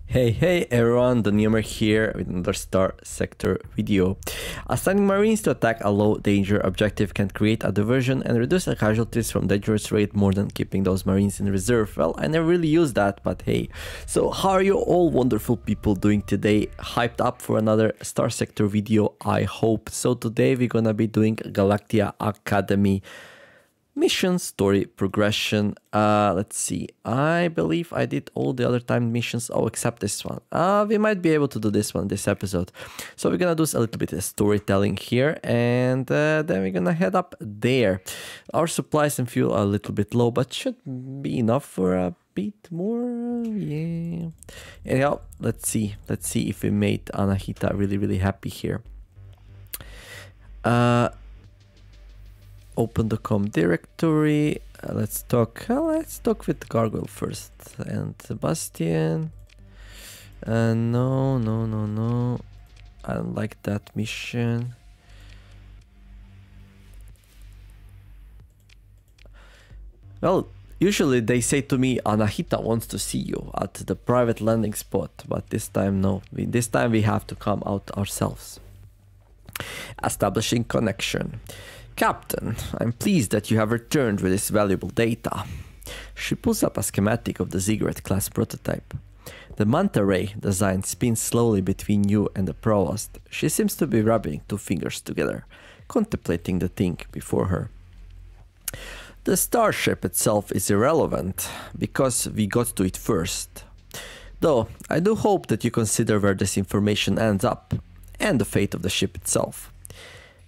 Hey everyone, the Newmer here with another StarSector video. Assigning Marines to attack a low danger objective can create a diversion and reduce the casualties from dangerous rate more than keeping those Marines in reserve. Well, I never really used that, but hey. So how are you all wonderful people doing today? Hyped up for another StarSector video, I hope. So today we're gonna be doing Galactia Academy mission story progression. Let's see, I believe I did all the other timed missions, except this one. We might be able to do this one this episode, so we're gonna do a little bit of storytelling here, and then we're gonna head up there. Our supplies and fuel are a little bit low, but should be enough for a bit more. Yeah, anyhow, let's see if we made Anahita really happy here. Open the com directory. Let's talk with Gargoyle first. And Sebastian. No. I don't like that mission. Well, usually they say to me, Anahita wants to see you at the private landing spot, but this time no. This time we have to come out ourselves. Establishing connection. Captain, I'm pleased that you have returned with this valuable data. She pulls up a schematic of the Ziggurat-class prototype. The manta ray design spins slowly between you and the provost. She seems to be rubbing two fingers together, contemplating the thing before her. The starship itself is irrelevant, because we got to it first. Though, I do hope that you consider where this information ends up, and the fate of the ship itself.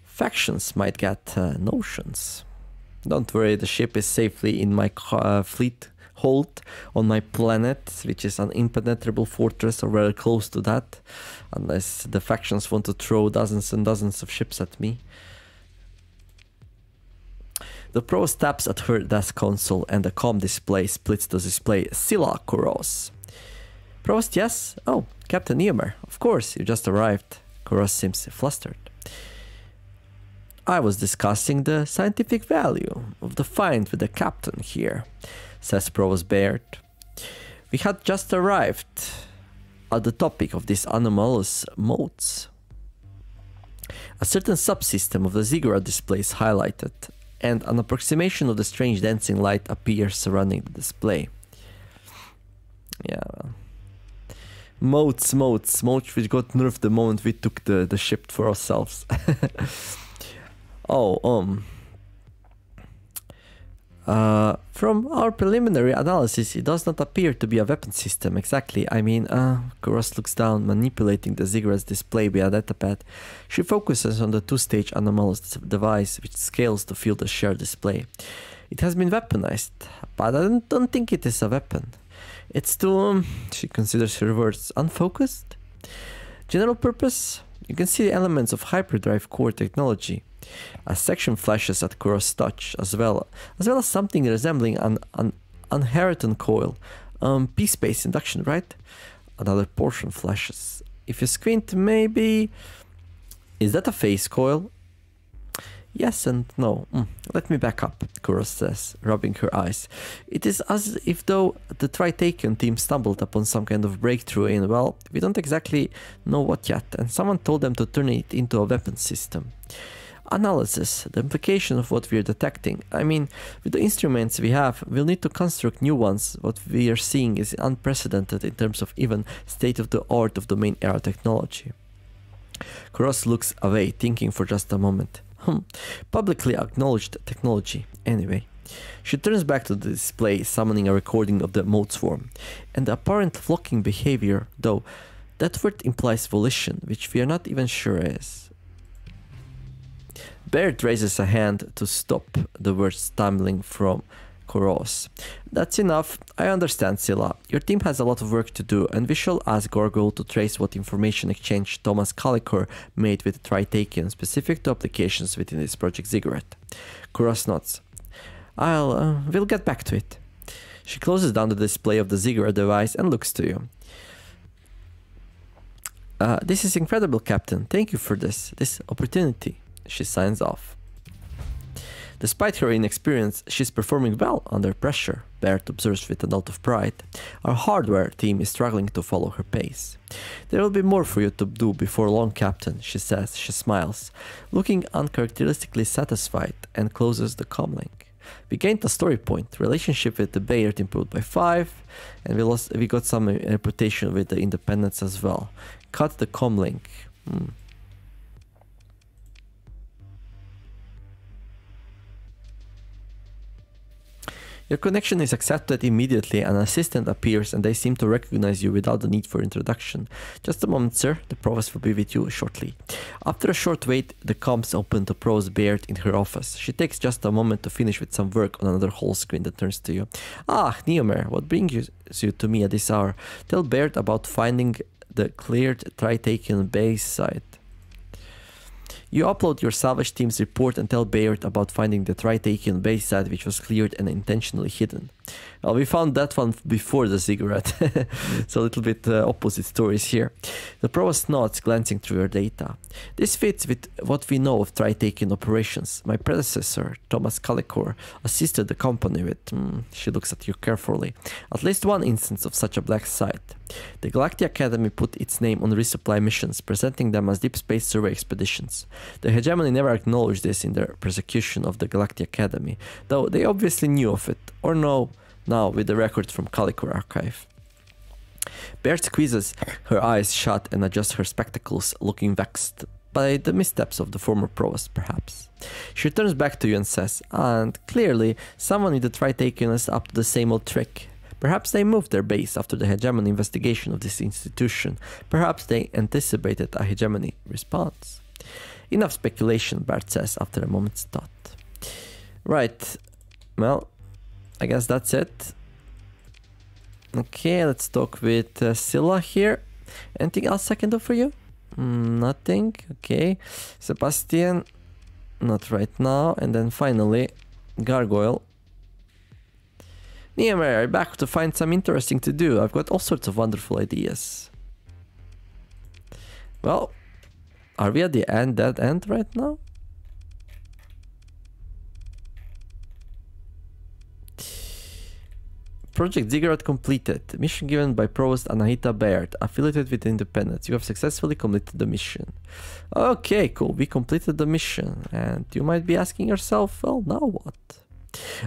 Factions might get notions. Don't worry, the ship is safely in my fleet hold on my planet, which is an impenetrable fortress or very close to that, unless the factions want to throw dozens and dozens of ships at me. The provost taps at her desk console and the comm display splits to display Scylla Koros. Provost, yes? Oh, Captain Niemer, of course, you just arrived. Koros seems flustered. I was discussing the scientific value of the find with the captain here, says Provost Baird. We had just arrived at the topic of these anomalous motes. A certain subsystem of the Ziggurat display is highlighted, and an approximation of the strange dancing light appears surrounding the display. Yeah, well. Motes which got nerfed the moment we took the ship for ourselves. From our preliminary analysis, it does not appear to be a weapon system exactly. I mean, Koros looks down, manipulating the Ziggurat's display via datapad. She focuses on the two-stage anomalous device, which scales to fill the shared display. It has been weaponized, but I don't think it is a weapon. It's too, she considers her words, unfocused. General purpose? You can see elements of hyperdrive core technology. A section flashes at Koros' touch, as well as something resembling an Unheriton coil. P-space induction, right? Another portion flashes. If you squint, maybe... Is that a phase coil? Yes and no. Let me back up, Koros says, rubbing her eyes. It is as if though the Tritakian team stumbled upon some kind of breakthrough in, well, we don't exactly know what yet, and someone told them to turn it into a weapon system. Analysis, the implication of what we are detecting. I mean, with the instruments we have, we'll need to construct new ones. What we are seeing is unprecedented in terms of even state-of-the-art of domain era technology. Koros looks away, thinking for just a moment. Publicly acknowledged technology. Anyway, she turns back to the display, summoning a recording of the mote swarm. And the apparent flocking behavior, though, that word implies volition, which we are not even sure is. Baird raises a hand to stop the words stumbling from Koros. That's enough. I understand, Scylla. Your team has a lot of work to do, and we shall ask Gargoyle to trace what information exchange Thomas Calicor made with Tritakian specific to applications within this Project Ziggurat. Koros nods. We'll get back to it. She closes down the display of the Ziggurat device and looks to you. This is incredible, Captain. Thank you for this opportunity. She signs off. Despite her inexperience, she's performing well under pressure. Bert observes with a note of pride. Our hardware team is struggling to follow her pace. There will be more for you to do before long, Captain, she says. She smiles, looking uncharacteristically satisfied, and closes the comlink. We gained a story point. Relationship with the Bayard improved by 5, and we got some reputation with the independents as well. Cut the comlink. Your connection is accepted immediately. An assistant appears and they seem to recognize you without the need for introduction. Just a moment, sir. The provost will be with you shortly. After a short wait, the comms open to Provost Baird in her office. She takes just a moment to finish with some work on another whole screen that turns to you. Ah, Neomer, what brings you to me at this hour? Tell Baird about finding the cleared Tritakian base site. You upload your salvage team's report and tell Bayard about finding the Tritakian base site which was cleared and intentionally hidden. Well, we found that one before the ziggurat, so a little bit opposite stories here. The provost nods, glancing through your data. This fits with what we know of Tritakian operations. My predecessor, Thomas Calicor, assisted the company with, she looks at you carefully, at least one instance of such a black site. The Galactic Academy put its name on resupply missions, presenting them as deep space survey expeditions. The hegemony never acknowledged this in their persecution of the Galactic Academy, though they obviously knew of it, or know now with the records from Calicor archive. Baird squeezes her eyes shut and adjusts her spectacles, looking vexed by the missteps of the former provost, perhaps. She turns back to you and says, and clearly, someone in the Tritakian is up to the same old trick. Perhaps they moved their base after the hegemony investigation of this institution. Perhaps they anticipated a hegemony response. Enough speculation, Bart says after a moment's thought. Right, well, I guess that's it. Okay, let's talk with Scylla here. Anything else I can do for you? Nothing, okay. Sebastian, not right now. And then finally, Gargoyle. Niemeyer, I'm back to find some interesting to do. I've got all sorts of wonderful ideas. Well, are we at the dead end right now? Project Ziggurat completed. Mission given by Provost Anahita Baird, affiliated with the Independents. You have successfully completed the mission. Okay, cool. We completed the mission. And you might be asking yourself, well, now what?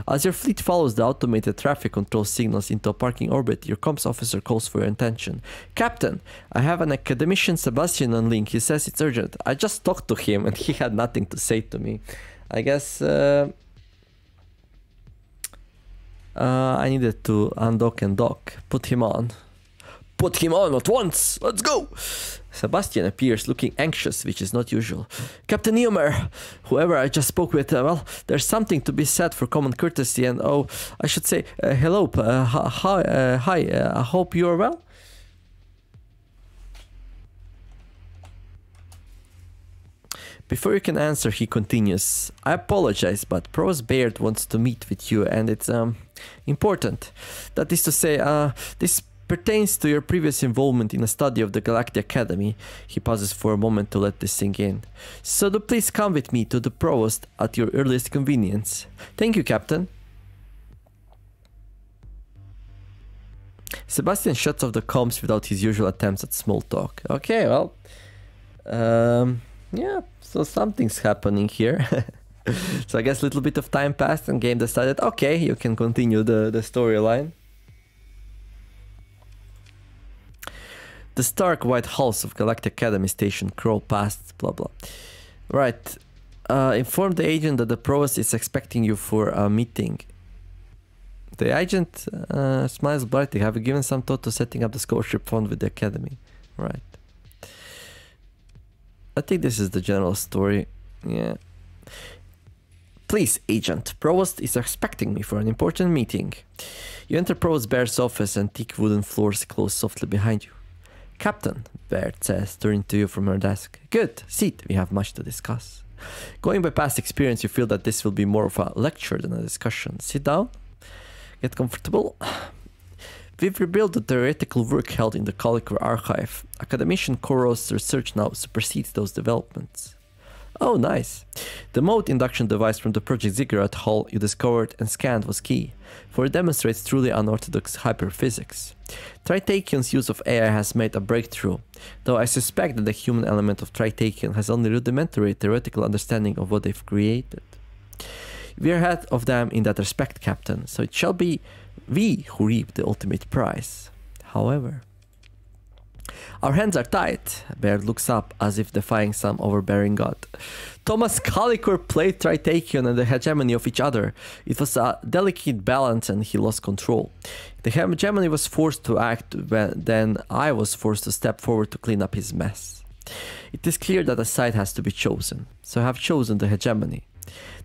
As your fleet follows the automated traffic control signals into a parking orbit, your comms officer calls for your attention. Captain, I have an academician Sebastian on link. He says it's urgent. I just talked to him and he had nothing to say to me. I guess I needed to undock and dock. Put him on. Put him on at once! Let's go! Sebastian appears looking anxious, which is not usual. Captain Neomer, whoever I just spoke with, well, there's something to be said for common courtesy and, oh, I should say, hello, hi, I hope you're well. Before you can answer, he continues. I apologize, but Provost Baird wants to meet with you and it's important. That is to say, this pertains to your previous involvement in a study of the Galactic Academy. He pauses for a moment to let this sink in. So do please come with me to the Provost at your earliest convenience. Thank you, Captain. Sebastian shuts off the comms without his usual attempts at small talk. Okay, well, yeah, so something's happening here. So I guess a little bit of time passed and game decided, okay, you can continue the storyline. The stark white hulls of Galactic Academy Station crawl past, blah blah. Right. Inform the agent that the Provost is expecting you for a meeting. The agent smiles brightly. Have you given some thought to setting up the scholarship fund with the Academy? Right. I think this is the general story. Yeah. Please, agent. Provost is expecting me for an important meeting. You enter Provost Baird's office and thick wooden floors close softly behind you. Captain, Baird says, turning to you from her desk. Good, sit, we have much to discuss. Going by past experience, you feel that this will be more of a lecture than a discussion. Sit down, get comfortable. We've rebuilt the theoretical work held in the Calicor archive. Academician Koro's research now supersedes those developments. Oh, nice. The mode induction device from the Project Ziggurat hull you discovered and scanned was key, for it demonstrates truly unorthodox hyperphysics. Tritakian's use of AI has made a breakthrough, though I suspect that the human element of Tritakian has only rudimentary theoretical understanding of what they've created. We are ahead of them in that respect, Captain, so it shall be we who reap the ultimate prize. However, our hands are tied. Baird looks up as if defying some overbearing god. Thomas Calicor played Tritakion and the hegemony of each other. It was a delicate balance and he lost control. The hegemony was forced to act then I was forced to step forward to clean up his mess. It is clear that a side has to be chosen, so I have chosen the hegemony.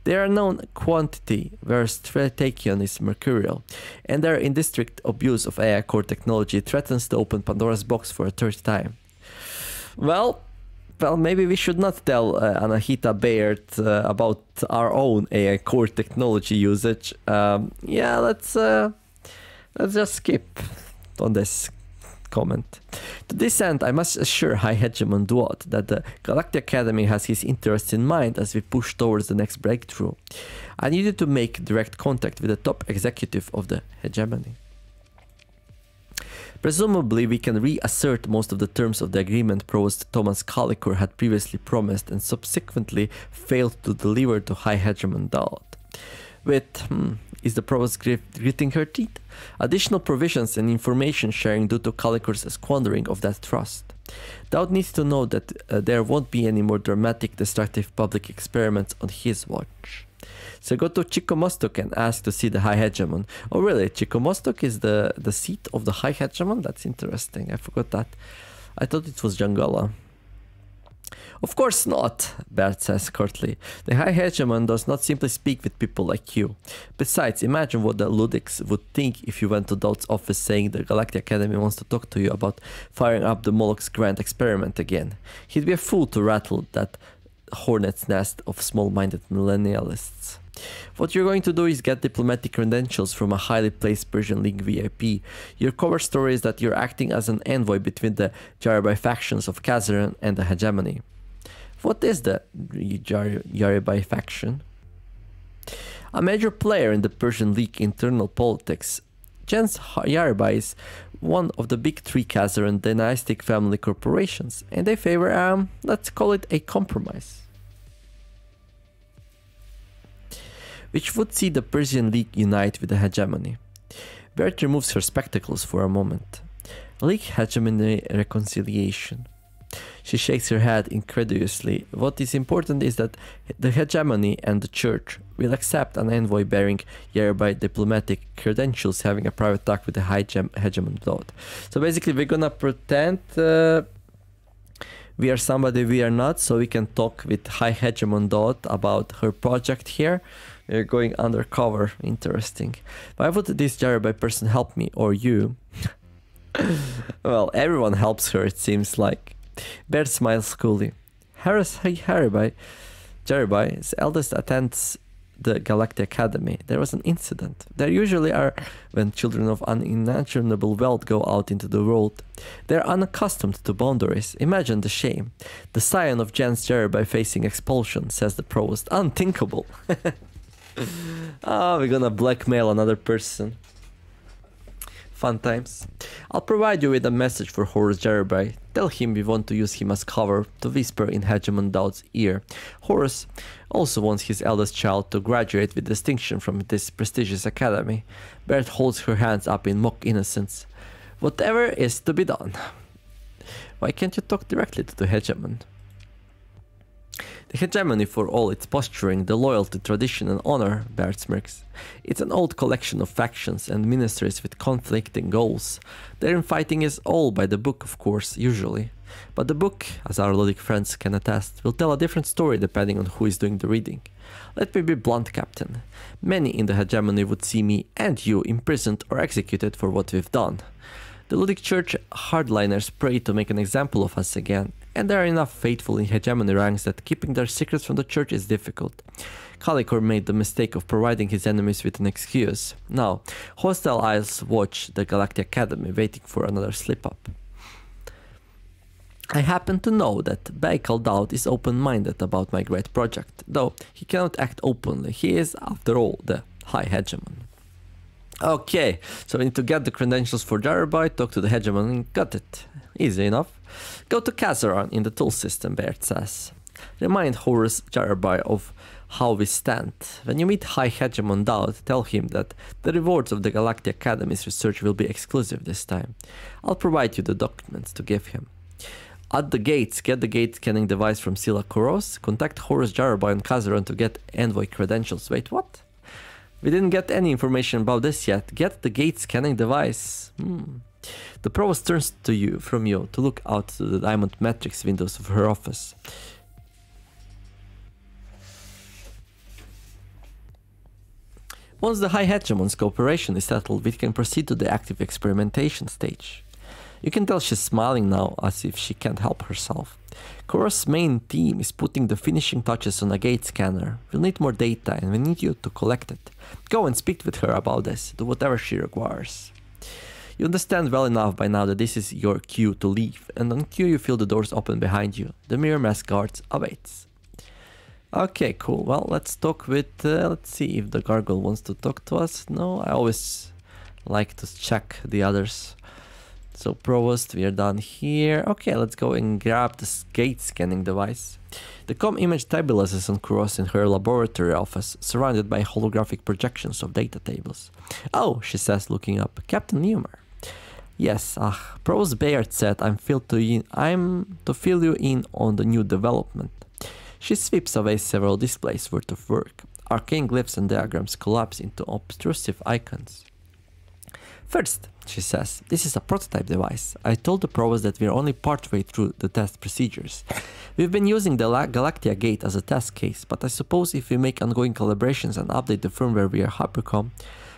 They are known quantity, whereas Tritakion is mercurial, and their indistinct abuse of AI core technology threatens to open Pandora's box for a third time. Well, maybe we should not tell Anahita Baird about our own AI core technology usage. Yeah, let's just skip on this comment. To this end, I must assure High Hegemon Duat that the Galactic Academy has his interests in mind as we push towards the next breakthrough. I needed to make direct contact with the top executive of the hegemony. Presumably, we can reassert most of the terms of the agreement Provost Thomas Calicor had previously promised and subsequently failed to deliver to High Hegemon Duat. With, is the Provost gritting her teeth? Additional provisions and information sharing due to Calicor's squandering of that trust. Dowd needs to know that there won't be any more dramatic, destructive public experiments on his watch. So go to Chikomostok and ask to see the High Hegemon. Oh really, Chikomostok is the seat of the High Hegemon? That's interesting, I forgot that. I thought it was Jangala. Of course not, Bert says curtly. The High Hegemon does not simply speak with people like you. Besides, imagine what the Ludics would think if you went to Dowd's office saying the Galactic Academy wants to talk to you about firing up the Moloch's grand experiment again. He'd be a fool to rattle that hornet's nest of small-minded millennialists. What you're going to do is get diplomatic credentials from a highly placed Persian League VIP. Your cover story is that you're acting as an envoy between the Jarabai factions of Kazaran and the hegemony. What is the Jarabai faction? A major player in the Persian League internal politics. Jens Jarabai is one of the big three Kazaran dynastic family corporations, and they favor, let's call it a compromise, which would see the Persian League unite with the hegemony. Bert removes her spectacles for a moment. League hegemony reconciliation. She shakes her head incredulously. What is important is that the hegemony and the church will accept an envoy bearing Jarabai diplomatic credentials having a private talk with the High Hegemon Dowd. So basically we're gonna pretend we are somebody we are not, so we can talk with High Hegemon Dowd about her project here. We're going undercover. Interesting. Why would this Jarabai person help me, or you? Well, everyone helps her, it seems like. Bert smiles coolly. Jarabai's eldest attends the Galactic Academy. There was an incident. There usually are when children of unimaginable wealth go out into the world. They're unaccustomed to boundaries. Imagine the shame. The scion of Jens Jarabai facing expulsion, says the provost. Unthinkable. We're gonna blackmail another person. Fun times. I'll provide you with a message for Horus Jarabai. Tell him we want to use him as cover to whisper in Hegemon Dowd's ear. Horus also wants his eldest child to graduate with distinction from this prestigious academy. Bert holds her hands up in mock innocence. Whatever is to be done. Why can't you talk directly to the Hegemon? The hegemony, for all its posturing, the loyalty, tradition and honor, Bert smirks. It's an old collection of factions and ministries with conflicting goals. Their infighting is all by the book, of course, usually. But the book, as our Ludic friends can attest, will tell a different story depending on who is doing the reading. Let me be blunt, Captain. Many in the hegemony would see me and you imprisoned or executed for what we've done. The Ludic Church hardliners pray to make an example of us again, and there are enough faithful in hegemony ranks that keeping their secrets from the church is difficult. Calicor made the mistake of providing his enemies with an excuse. Now, hostile eyes watch the Galactic Academy, waiting for another slip-up. I happen to know that Baikal Daud is open-minded about my great project, though he cannot act openly. He is, after all, the High Hegemon. Okay, so we need to get the credentials for Gyrobyte, talk to the Hegemon, and got it. Easy enough. Go to Kazaron in the tool system, Baird says. Remind Horus Gyrobyte of how we stand. When you meet High Hegemon Daud, tell him that the rewards of the Galactic Academy's research will be exclusive this time. I'll provide you the documents to give him. At the gates, get the gate scanning device from Sila Koros. Contact Horus Gyrobyte on Kazaron to get envoy credentials. Wait, what? We didn't get any information about this yet. Get the gate scanning device. The provost turns to from you to look out to the diamond matrix windows of her office. Once the High Hegemon's cooperation is settled, we can proceed to the active experimentation stage. You can tell she's smiling now as if she can't help herself. Koros' main team is putting the finishing touches on a gate scanner. We'll need more data and we need you to collect it. Go and speak with her about this. Do whatever she requires. You understand well enough by now that this is your cue to leave, and on cue you feel the doors open behind you. The mirror mask guards awaits. Okay, cool. Well, let's talk with... let's see if the gargoyle wants to talk to us. No, I always like to check the others. So Provost, we are done here. Okay, let's go and grab this gate scanning device. The com image stabilizes on Koros in her laboratory office, surrounded by holographic projections of data tables. Oh, she says, looking up. Captain Newmer. Yes, Provost Bayard said I'm to fill you in on the new development. She sweeps away several displays worth of work. Arcane glyphs and diagrams collapse into obtrusive icons. First, she says, this is a prototype device. I told the Provost that we are only partway through the test procedures. We've been using the Galactia Gate as a test case, but I suppose if we make ongoing collaborations and update the firmware via Hypercom...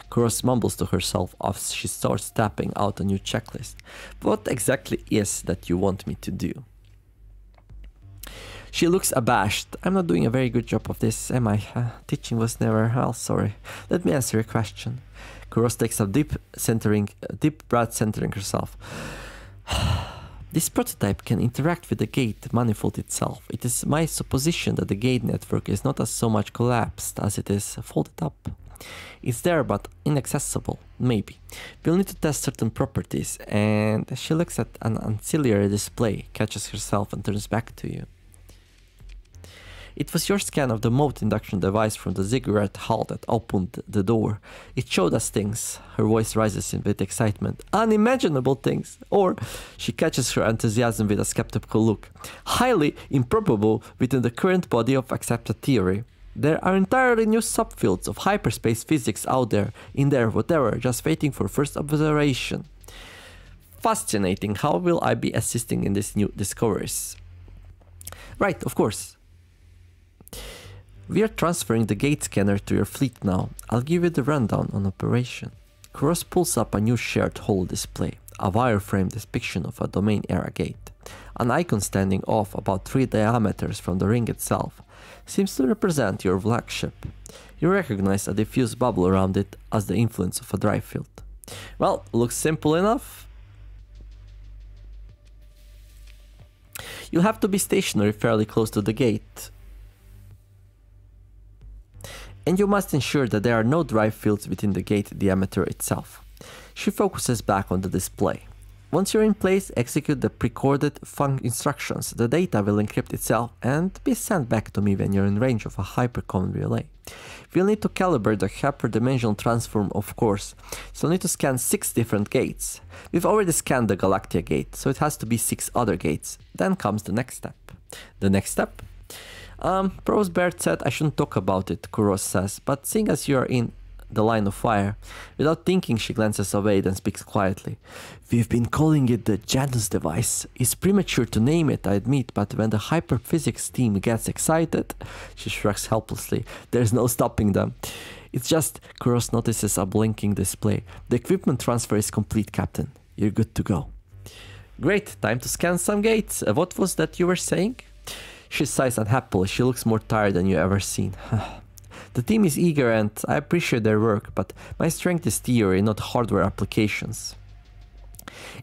Koros mumbles to herself as she starts tapping out a new checklist. What exactly is that you want me to do? She looks abashed. I'm not doing a very good job of this, am I? Teaching was never... Well, sorry. Let me answer your question. Koros takes a deep breath, centering herself. This prototype can interact with the gate manifold itself. It is my supposition that the gate network is not as so much collapsed as it is folded up. It's there but inaccessible, maybe. We'll need to test certain properties, and she looks at an ancillary display, catches herself and turns back to you. It was your scan of the mote induction device from the ziggurat hall that opened the door. It showed us things. Her voice rises with excitement. Unimaginable things. Or she catches her enthusiasm with a skeptical look. Highly improbable within the current body of accepted theory. There are entirely new subfields of hyperspace physics out there, in there, whatever, just waiting for first observation. Fascinating. How will I be assisting in these new discoveries? Right, of course. We are transferring the gate scanner to your fleet now. I'll give you the rundown on operation. Koros pulls up a new shared holo display, a wireframe depiction of a domain-era gate. An icon standing off about 3 diameters from the ring itself seems to represent your flagship. You recognize a diffuse bubble around it as the influence of a drive field. Well, looks simple enough. You'll have to be stationary fairly close to the gate. And you must ensure that there are no drive fields within the gate diameter itself. She focuses back on the display. Once you're in place, execute the pre-coded instructions. The data will encrypt itself and be sent back to me when you're in range of a hypercom relay. We'll need to calibrate the hyperdimensional transform, of course, so we'll need to scan 6 different gates. We've already scanned the Galactia gate, so it has to be 6 other gates. Then comes the next step. The next step? Provost Baird said I shouldn't talk about it, Koros says, but seeing as you are in the line of fire. Without thinking, she glances away, then speaks quietly. We've been calling it the Janus device. It's premature to name it, I admit, but when the hyperphysics team gets excited, she shrugs helplessly. There's no stopping them. It's just, Koros notices a blinking display. The equipment transfer is complete, Captain. You're good to go. Great, time to scan some gates. What was that you were saying? She sighs unhappily. She looks more tired than you ever seen. The team is eager and I appreciate their work, but my strength is theory, not hardware applications.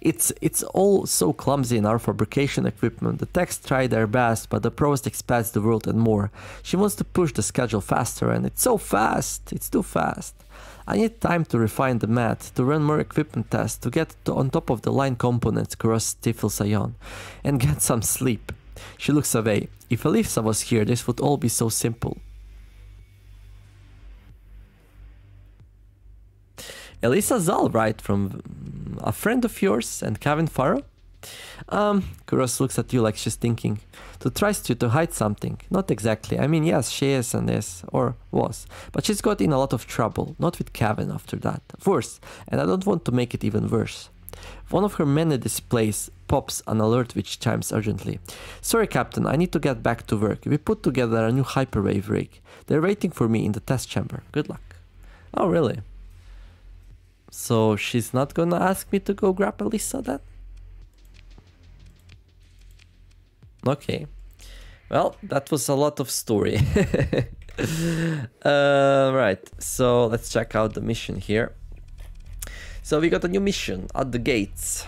It's all so clumsy in our fabrication equipment. The techs try their best, but the provost expands the world and more. She wants to push the schedule faster, and it's so fast. It's too fast. I need time to refine the math, to run more equipment tests, to get on top of the line components, Kuros stifles a yawn, and get some sleep. She looks away. If Elisa was here, this would all be so simple. Elisa Zal, right, from a friend of yours and Kevin Farrow? Kuros looks at you like she's thinking. To trust you to hide something. Not exactly. I mean, yes, she is and is, or was. But she's got in a lot of trouble. Not with Kevin after that. Worse. And I don't want to make it even worse. One of her many displays pops an alert which chimes urgently. Sorry, Captain, I need to get back to work. We put together a new hyperwave rig. They're waiting for me in the test chamber. Good luck. Oh, really? So she's not gonna ask me to go grab Elisa then? Okay. Well, that was a lot of story. Right, so let's check out the mission here. So we got a new mission at the gates.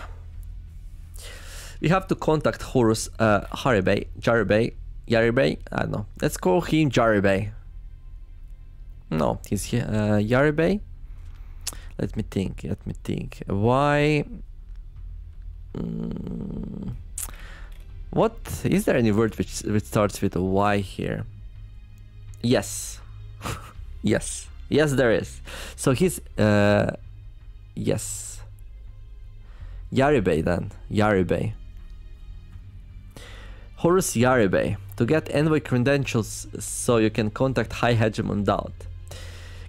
We have to contact Horus Yaribay. I don't know. Let's call him Yaribay. No, he's Yaribay. Let me think. Why? What? Is there any word which starts with a Y here? Yes. Yes. Yes, there is. So he's... yes. Yaribay then. Yaribay. Horus Yaribay. To get envoy credentials so you can contact High Hegemon Daud.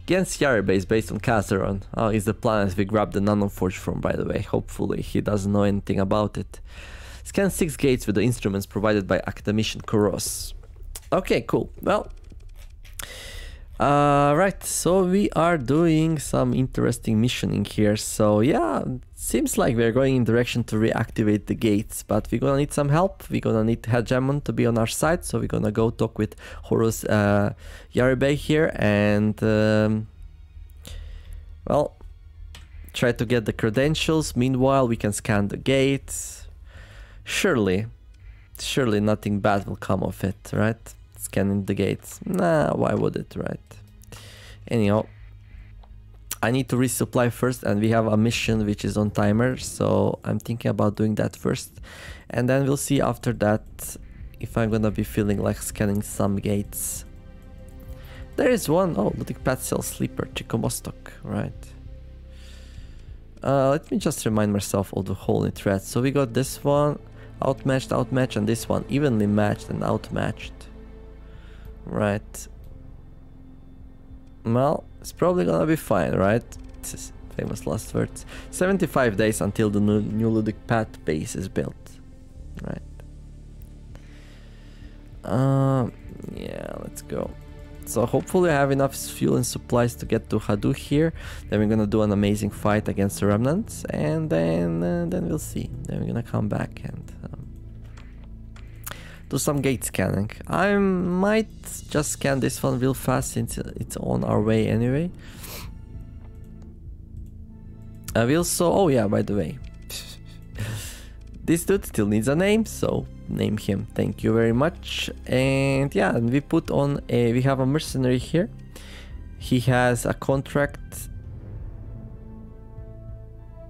Gens Yaribay is based on Kazaron. Oh, it's the planet we grabbed the nanoforge from, by the way. Hopefully he doesn't know anything about it. Scan 6 gates with the instruments provided by academician Kuros. Okay, cool. Well, right, so we are doing some interesting missioning here. So yeah, seems like we're going in direction to reactivate the gates, but we're gonna need some help. We're gonna need Hegemon to be on our side, so we're gonna go talk with Horus Yaribay here and well, try to get the credentials. Meanwhile, we can scan the gates. Surely nothing bad will come of it, right? Scanning the gates. Nah, why would it, right? Anyhow, I need to resupply first, and we have a mission which is on timer, so I'm thinking about doing that first. And then we'll see after that if I'm gonna be feeling like scanning some gates. There is one. Oh, Ludic Pat Cell Sleeper, Chico Mostok, right? Let me just remind myself of the whole thread. So we got this one, outmatched, and this one, evenly matched and outmatched. Right. Well, it's probably gonna be fine, right? This is famous last words. 75 days until the new Ludic Path base is built. Right. Yeah, let's go. So hopefully I have enough fuel and supplies to get to Hadu here. Then we're gonna do an amazing fight against the remnants, and then we'll see. Then we're gonna come back and do some gate scanning. I might just scan this one real fast since it's on our way anyway. I will oh yeah, by the way, this dude still needs a name, so name him. Thank you very much. And yeah, and we put on we have a mercenary here. He has a contract.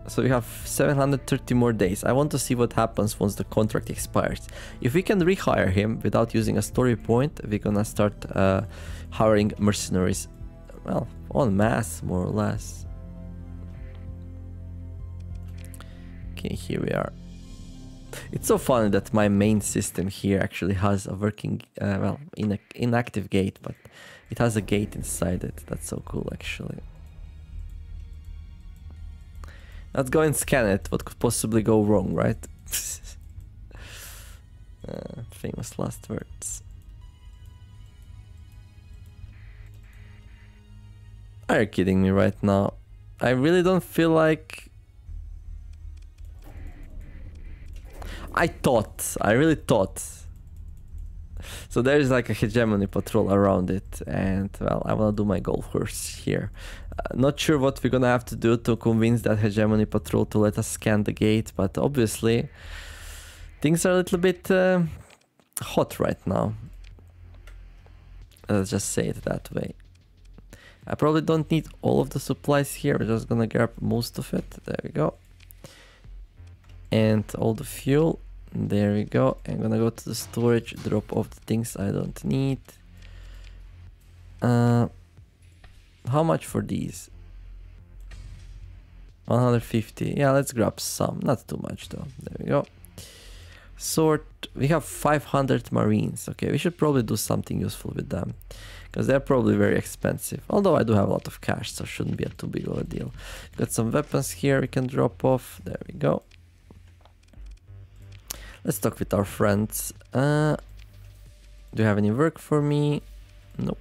So we have 730 more days. I want to see what happens once the contract expires. If we can rehire him without using a story point, we're gonna start hiring mercenaries. Well, en masse, more or less. Okay, here we are. It's so funny that my main system here actually has a working, well, inactive gate, but it has a gate inside it. That's so cool, actually. Let's go and scan it. What could possibly go wrong, right? Famous last words. Are you kidding me right now? I really don't feel like... I really thought So there's like a hegemony patrol around it, and well, I wanna do my golf course here. Not sure what we're gonna have to do to convince that hegemony patrol to let us scan the gate, but obviously things are a little bit hot right now. Let's just say it that way. I probably don't need all of the supplies here. We're just gonna grab most of it. There we go. And all the fuel. There we go. I'm gonna go to the storage, drop off the things I don't need. How much for these? 150. Yeah, let's grab some. Not too much though. There we go. Sort. We have 500 marines. Okay, we should probably do something useful with them, because they're probably very expensive. Although I do have a lot of cash, so shouldn't be too big of a deal. Got some weapons here we can drop off. There we go. Let's talk with our friends. Do you have any work for me? Nope.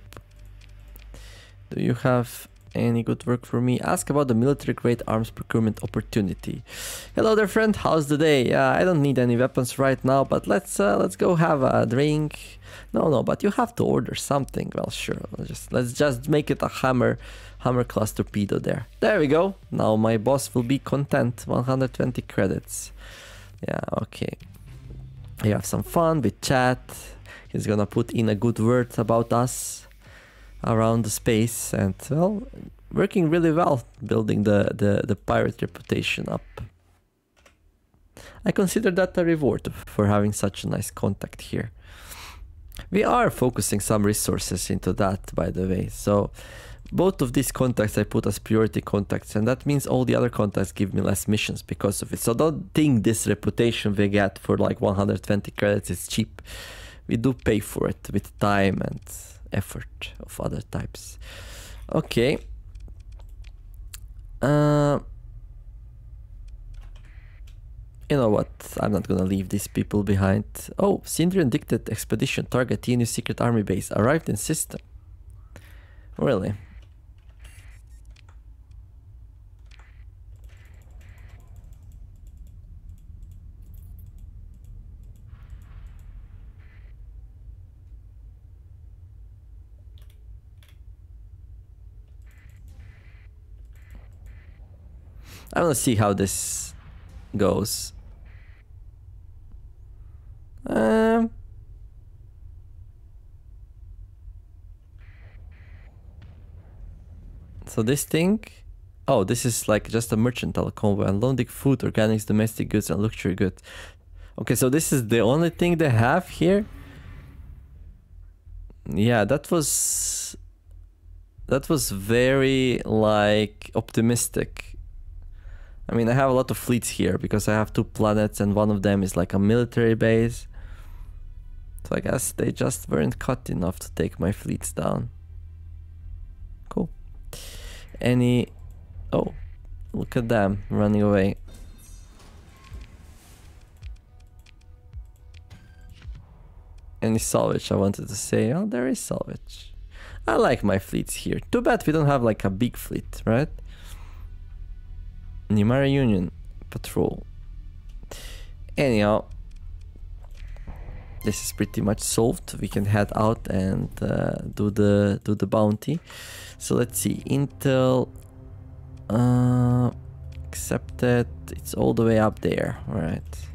Do you have any good work for me? Ask about the military grade arms procurement opportunity. Hello there, friend. How's the day? I don't need any weapons right now, but let's go have a drink. No, but you have to order something. Well, sure. Let's just make it a hammer class torpedo there. There we go. Now my boss will be content. 120 credits. Yeah, okay. You have some fun with chat. He's gonna put in a good word about us around the space, and well, working really well, building the pirate reputation up. I consider that a reward for having such a nice contact here. We are focusing some resources into that, by the way, so both of these contacts I put as priority contacts, and that means all the other contacts give me less missions because of it. So don't think this reputation we get for like 120 credits is cheap. We do pay for it with time and effort of other types. Okay. You know what? I'm not gonna leave these people behind. Oh, Syndrian Dictate Expedition target TNU secret army base arrived in system. Really? I want to see how this goes. So this thing, oh, this is like just a mercantile convoy, unloading food, organics, domestic goods, and luxury goods. Okay, so this is the only thing they have here. Yeah, that was very like optimistic. I mean, I have a lot of fleets here because I have 2 planets and one of them is like a military base. So I guess they just weren't cut enough to take my fleets down. Cool. Oh, look at them running away. Any salvage I wanted to say? Oh, there is salvage. I like my fleets here. Too bad we don't have like a big fleet, right? Nimara Union patrol. Anyhow, this is pretty much solved. We can head out and do the bounty. So let's see. Intel accepted. It's all the way up there. All right.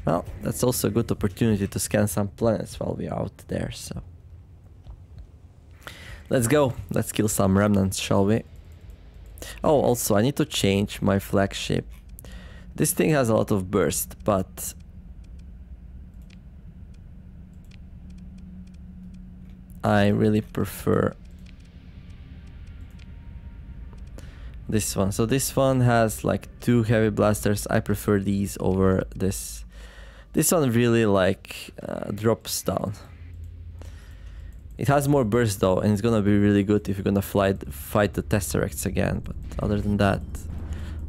Well, that's also a good opportunity to scan some planets while we're out there. So let's go. Let's kill some remnants, shall we? Oh, also, I need to change my flagship. This thing has a lot of burst, but I really prefer this one. So this one has like 2 heavy blasters. I prefer these over this. This one really like drops down. It has more burst though, and it's gonna be really good if you're gonna fight the Tesseracts again. But other than that,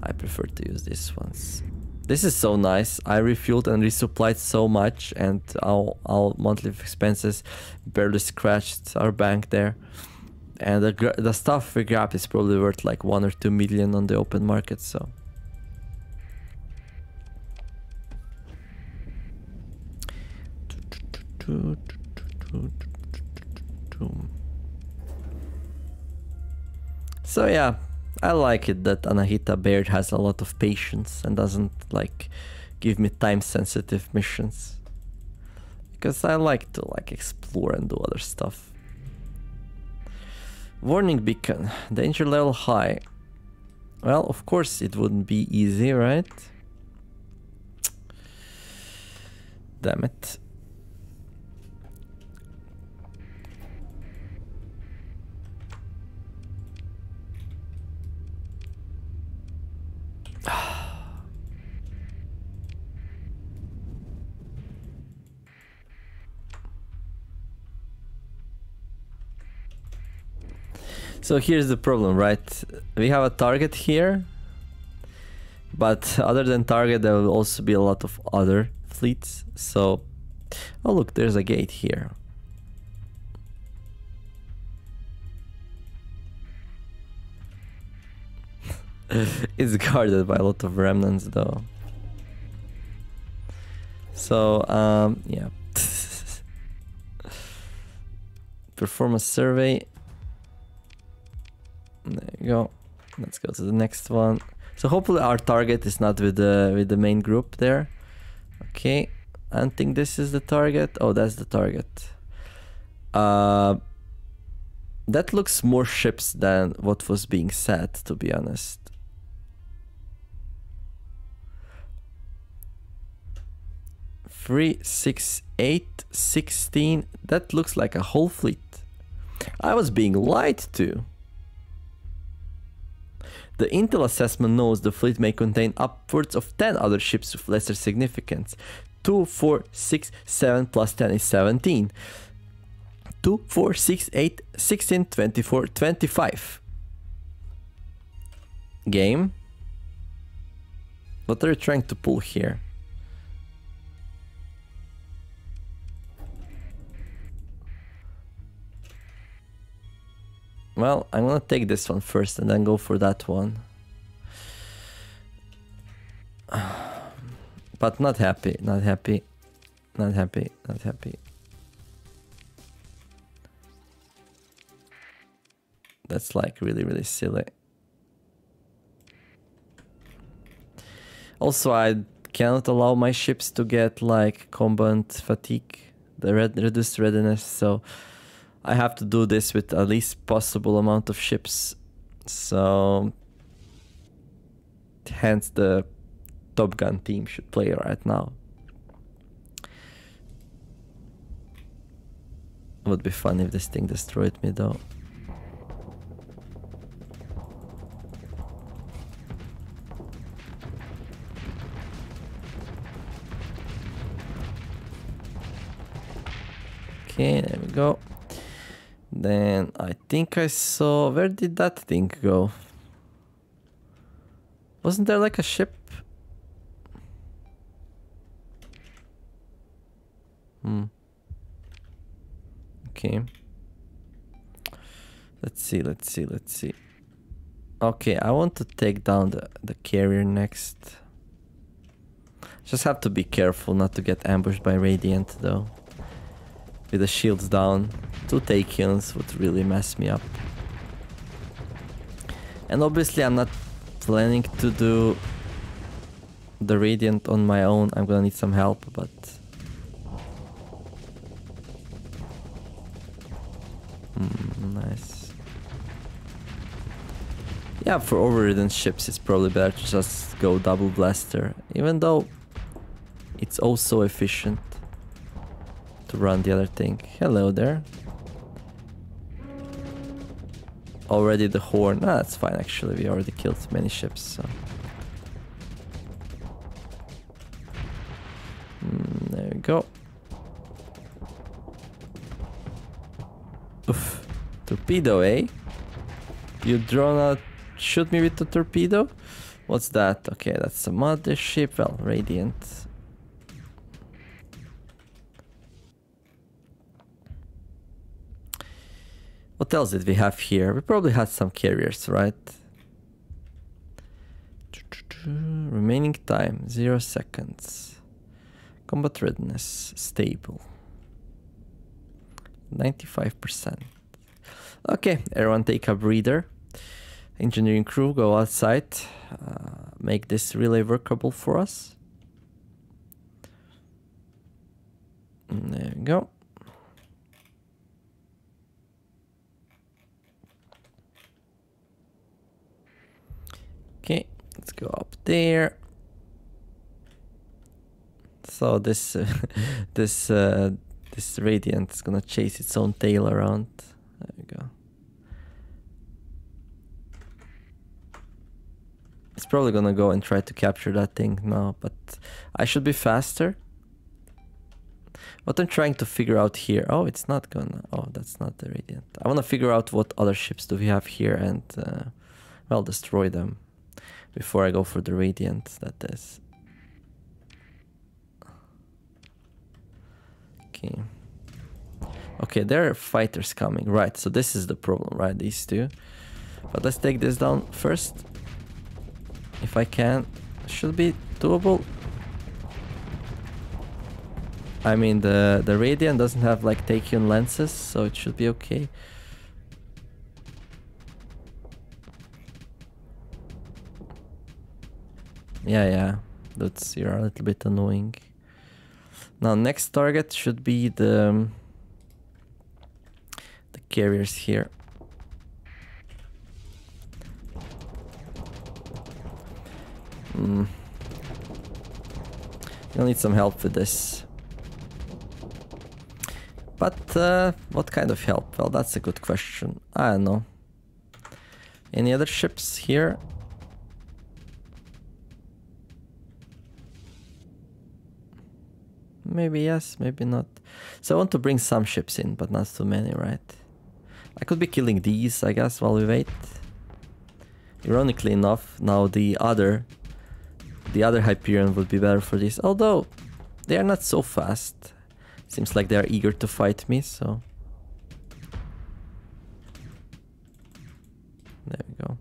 I prefer to use these ones. This is so nice. I refueled and resupplied so much, and our monthly expenses barely scratched our bank there. And the stuff we grabbed is probably worth like 1 or 2 million on the open market. So So yeah, I like it that Anahita Baird has a lot of patience and doesn't like give me time-sensitive missions. Because I like to like explore and do other stuff. Warning beacon, danger level high. Well, of course it wouldn't be easy, right? Damn it. So here's the problem, right? We have a target here, but other than target there will also be a lot of other fleets. So, oh look, there's a gate here. It's guarded by a lot of remnants though. So, yeah. Perform a survey. There you go. Let's go to the next one. So hopefully our target is not with the main group there. Okay, I think this is the target. Oh, that's the target. That looks more ships than what was being said, to be honest. Three, 6, 8, 16. That looks like a whole fleet. I was being lied to. The intel assessment knows the fleet may contain upwards of 10 other ships with lesser significance. 2, 4, 6, 7 plus 10 is 17. 2, 4, 6, 8, 16, 24, 25. Game? What are you trying to pull here? Well, I'm gonna take this one first and then go for that one. But not happy, not happy, not happy, not happy. That's like really, really silly. Also, I cannot allow my ships to get like combat fatigue, the reduced readiness, so I have to do this with at least possible amount of ships. So hence the Top Gun team should play right now. Would be fun if this thing destroyed me though. Okay, there we go. Then I think I saw... Where did that thing go? Wasn't there like a ship? Okay. Let's see, let's see, let's see. Okay, I want to take down the carrier next. Just have to be careful not to get ambushed by Radiant though. With the shields down, 2 take-kills would really mess me up. And obviously I'm not planning to do the Radiant on my own. I'm gonna need some help, but... nice. Yeah, for overridden ships it's probably better to just go double blaster, even though it's also efficient to run the other thing. Hello there. Already the horn. Ah, that's fine actually, we already killed many ships, so... there we go. Oof. Torpedo, eh? You drone out... shoot me with the torpedo? What's that? Okay, that's a mothership. Well, Radiant. What else did we have here? We probably had some carriers, right? Remaining time, 0 seconds. Combat readiness, stable. 95%. Okay, everyone take a breather. Engineering crew, go outside. Make this relay workable for us. And there we go. Okay, let's go up there. So this this radiant is gonna chase its own tail around. There we go. It's probably gonna go and try to capture that thing now, but I should be faster. What I'm trying to figure out here, oh, it's not gonna, oh, that's not the radiant. I wanna figure out what other ships do we have here and, well, destroy them before I go for the radiant, that is. Okay. Okay, there are fighters coming, right, so this is the problem, right, these two. But let's take this down first. If I can, should be doable. I mean, the Radiant doesn't have like Tachyon lenses, so it should be okay. Yeah, that's, you're a little bit annoying. Now, next target should be the carriers here. You'll need some help with this. But what kind of help? Well, that's a good question. I don't know. Any other ships here? Maybe yes, maybe not. So I want to bring some ships in, but not too many, right? I could be killing these, I guess, while we wait. Ironically enough, now the other Hyperion would be better for this, although they are not so fast. Seems like they are eager to fight me, so... There we go.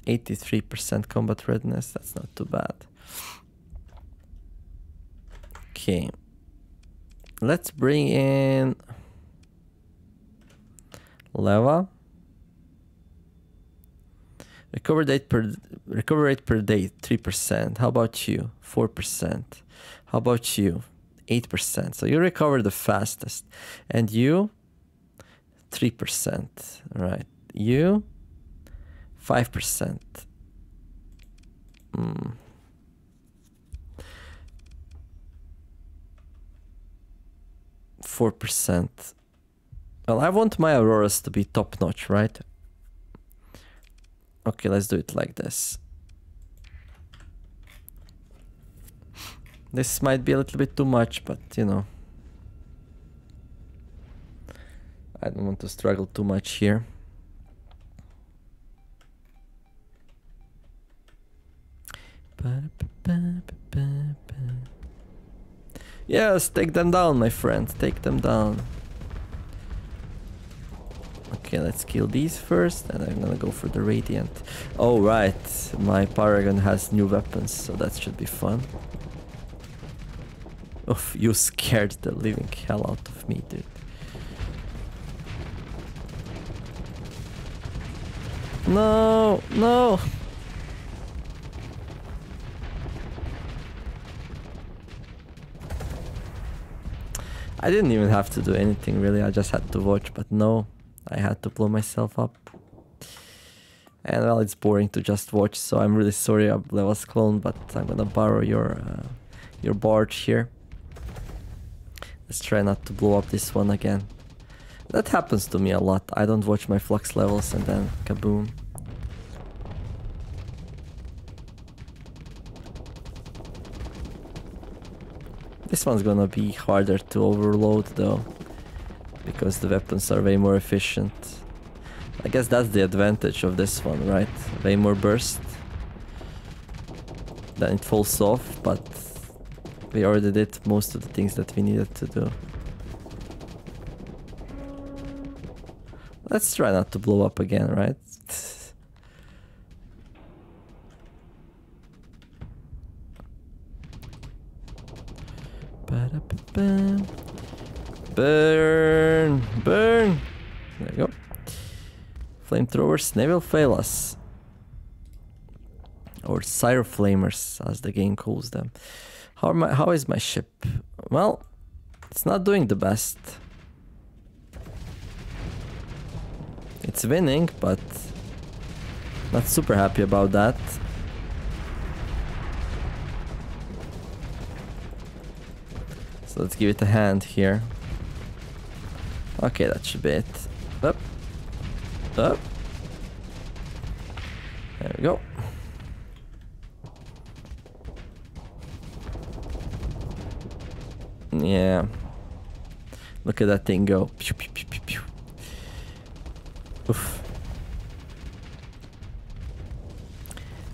83% combat readiness, that's not too bad. Okay. Let's bring in... Leva. Recovery rate per day, 3%. How about you? 4%. How about you? 8%. So you recover the fastest. And you? 3%. Right. You? 5%. 4%. Well, I want my Auroras to be top-notch, right? Okay, let's do it like this. This might be a little bit too much, but you know. I don't want to struggle too much here. Yes, take them down, my friend. Take them down. Okay, let's kill these first, and I'm gonna go for the Radiant. Oh, right. My Paragon has new weapons, so that should be fun. Oof, you scared the living hell out of me, dude. No, no! I didn't even have to do anything, really. I just had to watch, but no. I had to blow myself up. And well, it's boring to just watch, so I'm really sorry, Leva's clone, but I'm gonna borrow your barge here. Let's try not to blow up this one again. That happens to me a lot. I don't watch my flux levels and then kaboom. This one's gonna be harder to overload though, because the weapons are way more efficient. I guess that's the advantage of this one, right? Way more burst. Then it falls off, but we already did most of the things that we needed to do. Let's try not to blow up again, right? Burn! Burn! There we go. Flamethrowers never fail us. Or Flamers, as the game calls them. How is my ship? Well, it's not doing the best. It's winning, but not super happy about that. So let's give it a hand here. Okay, that should be it. Up. Up. There we go. Yeah. Look at that thing go. Pew, pew, pew, pew, pew. Oof.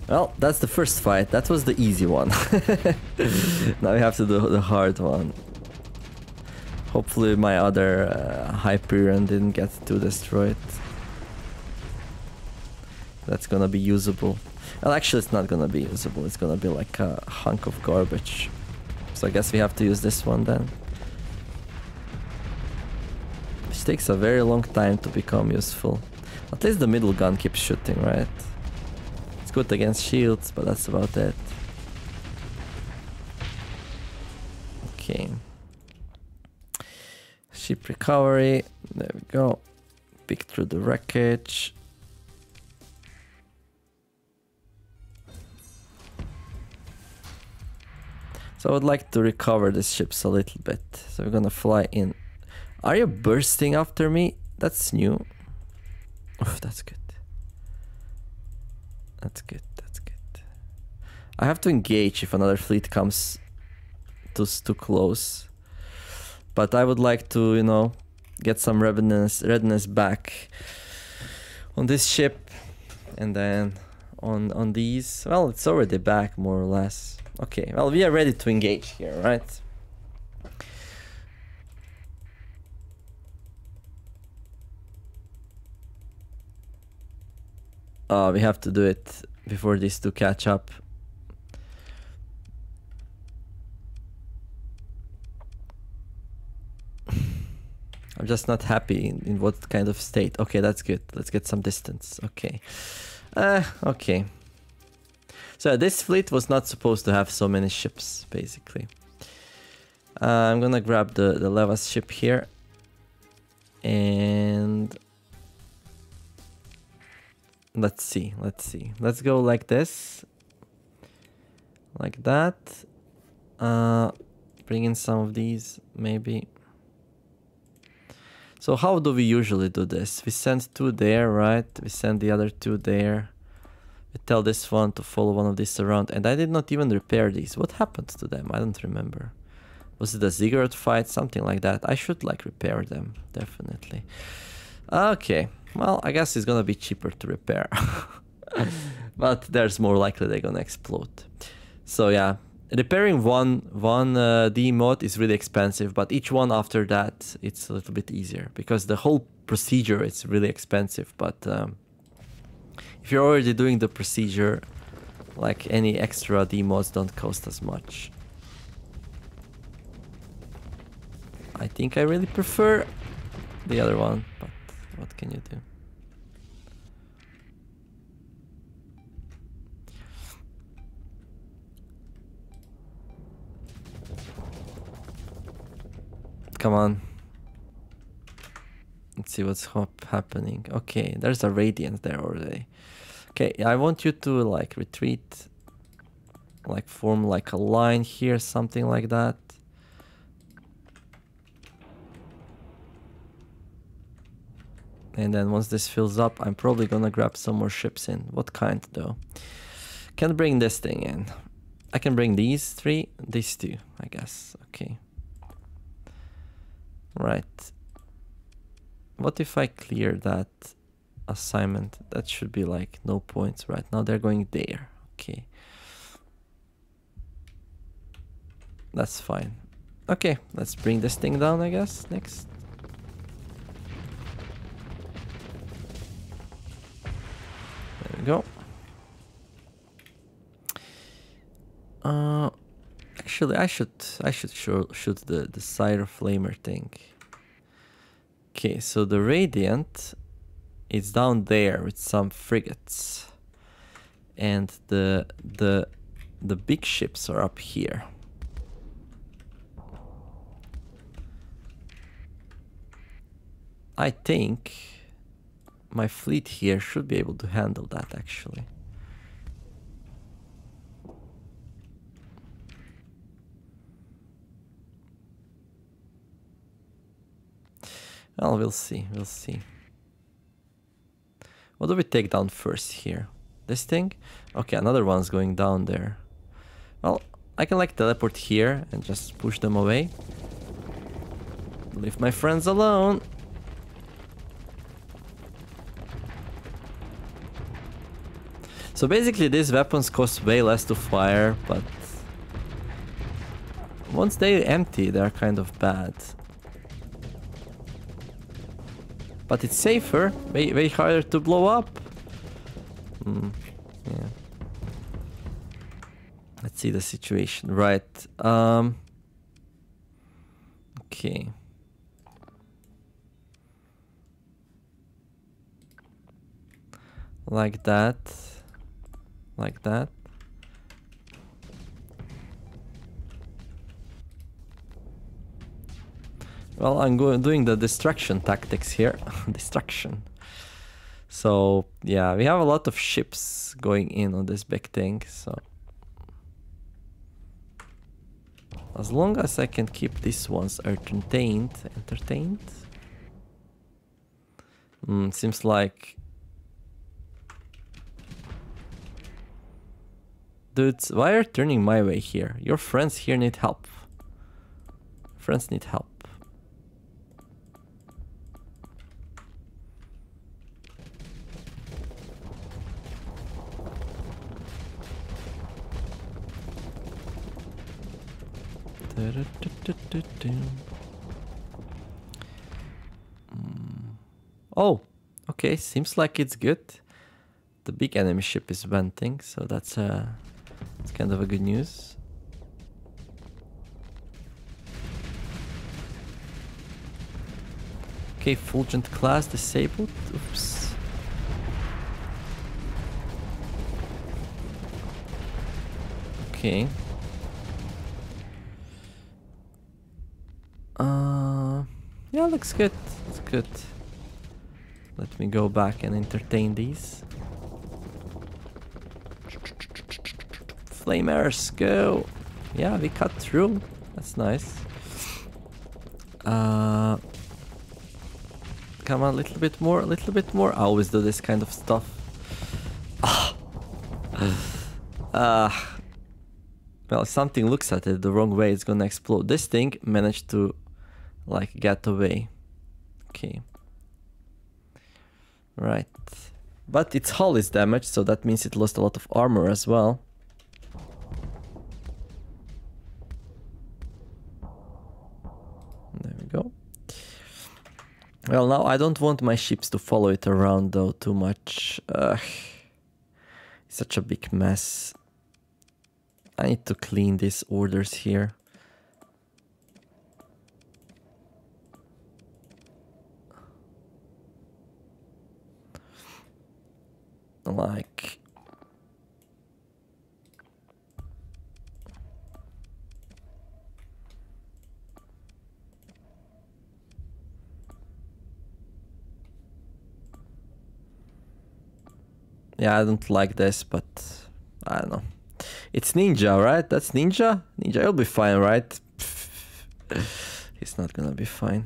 Well, that's the first fight. That was the easy one. Now we have to do the hard one. Hopefully my other Hyperion didn't get too destroyed. That's gonna be usable. Well, actually it's not gonna be usable. It's gonna be like a hunk of garbage. So I guess we have to use this one then. Which takes a very long time to become useful. At least the middle gun keeps shooting, right? It's good against shields, but that's about it. Okay. Ship recovery. There we go. Pick through the wreckage. So I would like to recover these ships a little bit. So we're gonna fly in. Are you bursting after me? That's new. Oof, that's good. That's good, that's good. I have to engage if another fleet comes too close. But I would like to, you know, get some readiness back on this ship. And then on these. Well, it's already back more or less. Okay, well, we are ready to engage here, right? We have to do it before these two catch up. I'm just not happy in what kind of state. Okay, that's good. Let's get some distance. Okay. Okay. So this fleet was not supposed to have so many ships, basically. I'm gonna grab the Leva's ship here. And let's see. Let's go like this. Like that. Bring in some of these, maybe. So how do we usually do this? We send two there, right? We send the other two there. We tell this one to follow one of these around. And I did not even repair these. What happened to them? I don't remember. Was it a ziggurat fight? Something like that. I should like repair them. Definitely. Okay. Well, I guess it's gonna be cheaper to repair. But there's more likely they're gonna explode. So yeah. Repairing one D mod is really expensive. But each one after that, it's a little bit easier. Because the whole procedure is really expensive. But if you're already doing the procedure, like any extra D mods don't cost as much. I think I really prefer the other one, but what can you do? Come on. Let's see what's happening. Okay, there's a radiant there already. Okay, I want you to like retreat, like form like a line here, something like that. And then once this fills up, I'm probably gonna grab some more ships in. What kind though? Can bring this thing in. I can bring these three, these two, I guess. Okay. Right. What if I clear that assignment? That should be like no points right now. They're going there. Okay. That's fine. Okay, let's bring this thing down, I guess, next. There we go. Actually, I should shoot the Flamer thing. Okay, so the Radiant is down there with some frigates. And the big ships are up here. I think my fleet here should be able to handle that actually. Well, we'll see, we'll see. What do we take down first here? This thing? Okay, another one's going down there. Well, I can like teleport here and just push them away. Leave my friends alone. So basically these weapons cost way less to fire, but once they empty, they're kind of bad. But it's safer, way harder to blow up. Yeah. Let's see the situation. Right. Okay. Like that. Like that. Well, I'm doing the distraction tactics here. Distraction. So, yeah, we have a lot of ships going in on this big thing, so... As long as I can keep these ones entertained... Seems like... Dudes, why are you turning my way here? Your friends here need help. Friends need help. Oh, okay, seems like it's good. The big enemy ship is venting, so that's kind of a good news. Okay, Fulgent class disabled. Oops. Okay. Yeah, looks good. It's good. Let me go back and entertain these. Flamers, go! Yeah, we cut through. That's nice. Come on, a little bit more, a little bit more. I always do this kind of stuff. Well, if something looks at it the wrong way, it's gonna explode. This thing managed to, like, get away. Okay. Right. But its hull is damaged, so that means it lost a lot of armor as well. There we go. Well, now I don't want my ships to follow it around though too much. It's such a big mess. I need to clean these orders here. Like... Yeah, I don't like this, but I don't know. It's Ninja, right? That's Ninja? Ninja, you'll be fine, right? He's not gonna be fine.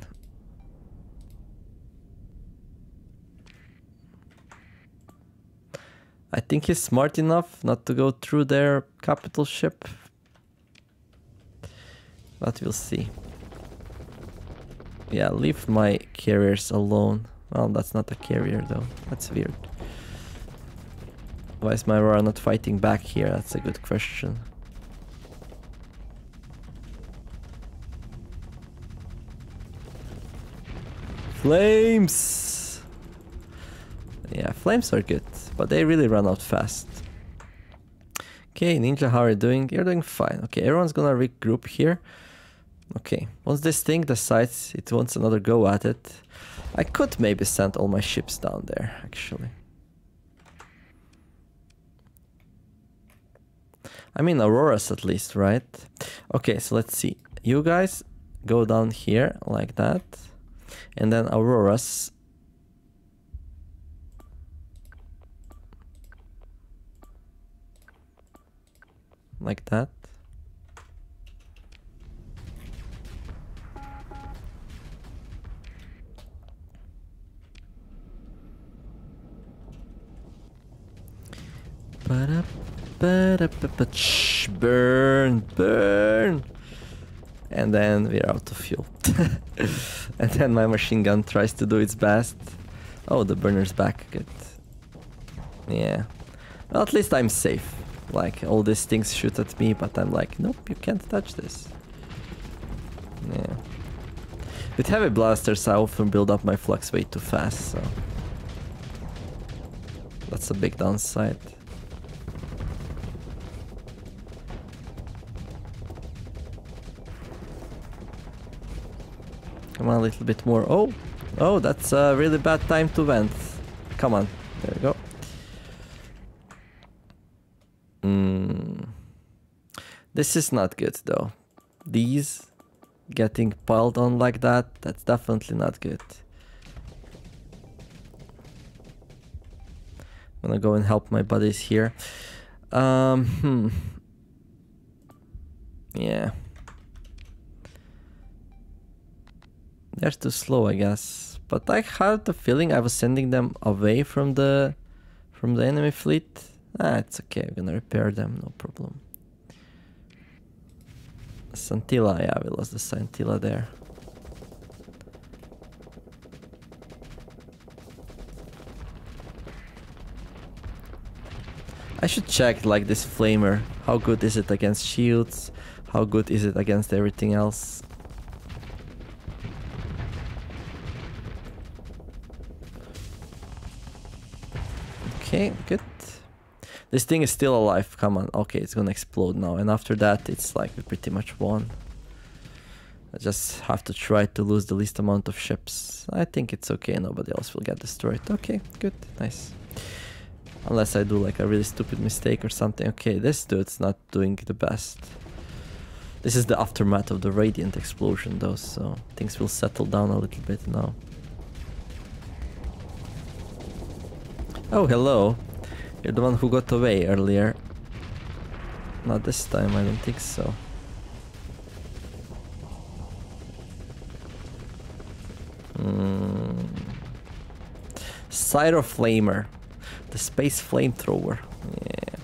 I think he's smart enough not to go through their capital ship. But we'll see. Yeah, leave my carriers alone. Well, that's not a carrier though. That's weird. Why is my Aurora not fighting back here? That's a good question. Flames! Yeah, flames are good, but they really run out fast. Okay, Ninja, how are you doing? You're doing fine. Okay, everyone's gonna regroup here. Okay, once this thing decides it wants another go at it, I could maybe send all my ships down there, actually. I mean, Auroras at least, right? Okay, so let's see. You guys go down here like that. And then Auroras. Like that. Burn, burn. And then we're out of fuel. And then my machine gun tries to do its best. Oh, the burner's back. Good. Yeah. Well, at least I'm safe. Like, all these things shoot at me, but I'm like, nope, you can't touch this. Yeah. With heavy blasters, I often build up my flux way too fast, so... that's a big downside. Come on, a little bit more. Oh! Oh, that's a really bad time to vent. Come on. There we go. This is not good, though. These getting piled on like that, that's definitely not good. I'm gonna go and help my buddies here. Yeah. They're too slow, I guess. But I had the feeling I was sending them away from the enemy fleet. Ah, it's okay. I'm gonna repair them, no problem. Scintilla, yeah, we lost the Scintilla there. I should check, like, this flamer. How good is it against shields? How good is it against everything else? Okay, good. This thing is still alive. Come on. Okay, it's gonna explode now. And after that, it's like we pretty much won. I just have to try to lose the least amount of ships. I think it's okay. Nobody else will get destroyed. Okay, good. Nice. Unless I do like a really stupid mistake or something. Okay, this dude's not doing the best. This is the aftermath of the Radiant explosion though, so things will settle down a little bit now. Oh, hello. You're the one who got away earlier. Not this time, I don't think so. Flamer. The space flamethrower. Yeah.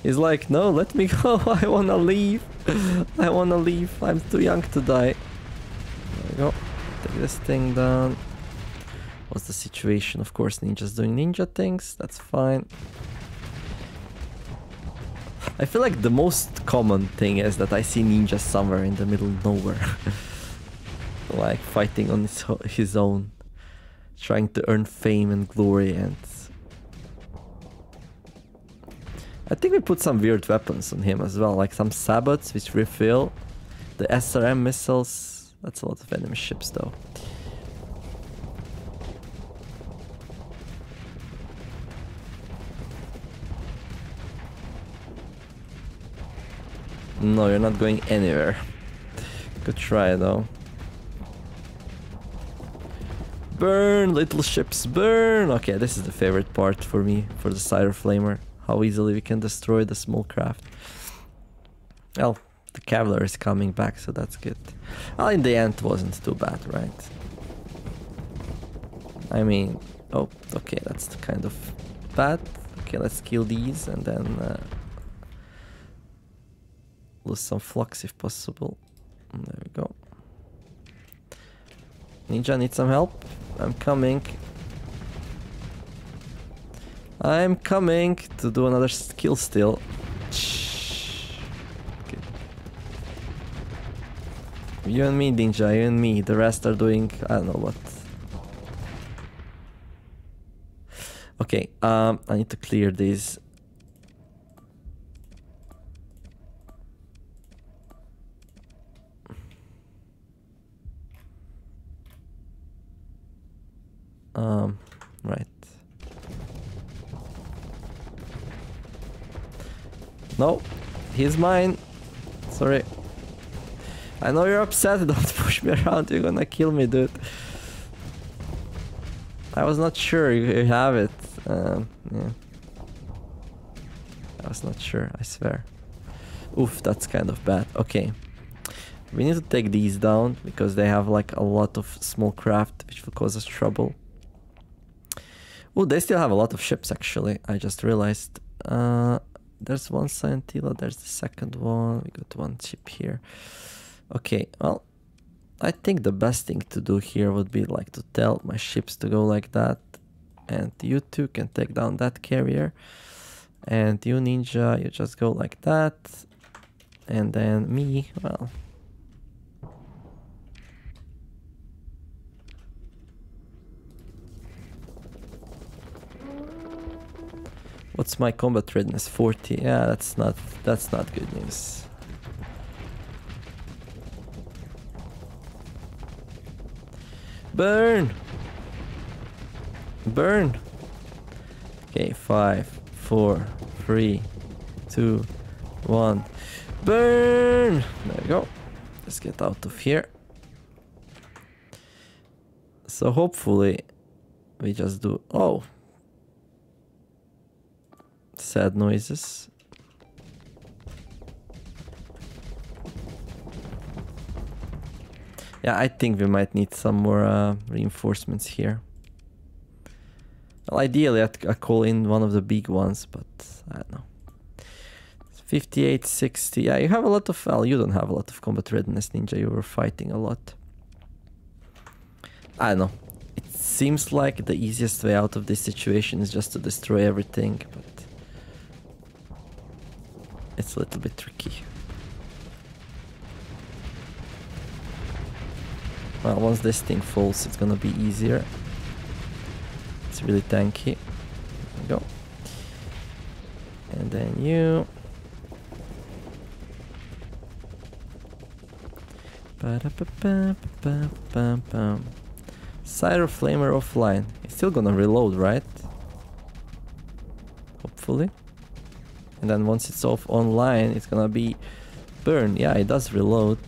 He's like, no, let me go. I wanna leave. I wanna leave. I'm too young to die. There we go. Take this thing down. What's the situation? Of course, ninja's doing ninja things. That's fine. I feel like the most common thing is that I see ninja somewhere in the middle of nowhere. Like fighting on his own. Trying to earn fame and glory, and... I think we put some weird weapons on him as well, like some sabots which refill. The SRM missiles. That's a lot of enemy ships though. No, you're not going anywhere. Good try though. Burn, little ships, burn! Okay, this is the favorite part for me, for the Cider Flamer. How easily we can destroy the small craft. Well, the Cavalier is coming back, so that's good. Well, in the end, it wasn't too bad, right? I mean... Oh, okay, that's kind of bad. Okay, let's kill these and then... lose some flux if possible. There we go. Ninja, need some help? I'm coming. I'm coming to do another skill steal. Okay. You and me, Ninja, you and me. The rest are doing... I don't know what. Okay, I need to clear these. Right. No, he's mine. Sorry. I know you're upset. Don't push me around. You're gonna kill me, dude. I was not sure you have it. Yeah. I was not sure, I swear. Oof, that's kind of bad. Okay. We need to take these down because they have like a lot of small craft which will cause us trouble. Oh, they still have a lot of ships actually. I just realized. There's one Scientila, there's the second one. We got one ship here. Okay, well, I think the best thing to do here would be like to tell my ships to go like that. And you two can take down that carrier. And you ninja, you just go like that. And then me, well... What's my combat readiness? 40. Yeah, that's not good news. Burn! Burn! Okay, 5, 4, 3, 2, 1. Burn! There we go. Let's get out of here. So hopefully we just do... Oh! Sad noises. Yeah, I think we might need some more reinforcements here. Well, ideally I'd call in one of the big ones, but I don't know. 58, 60. Yeah, you have a lot of... Well, you don't have a lot of combat readiness, Ninja. You were fighting a lot. I don't know. It seems like the easiest way out of this situation is just to destroy everything, but... It's a little bit tricky. Well, once this thing falls, it's gonna be easier. It's really tanky. There we go. And then you... Cyro Flamer offline. It's still gonna reload, right? Hopefully. And then once it's off online, it's gonna be burn. Yeah, it does reload.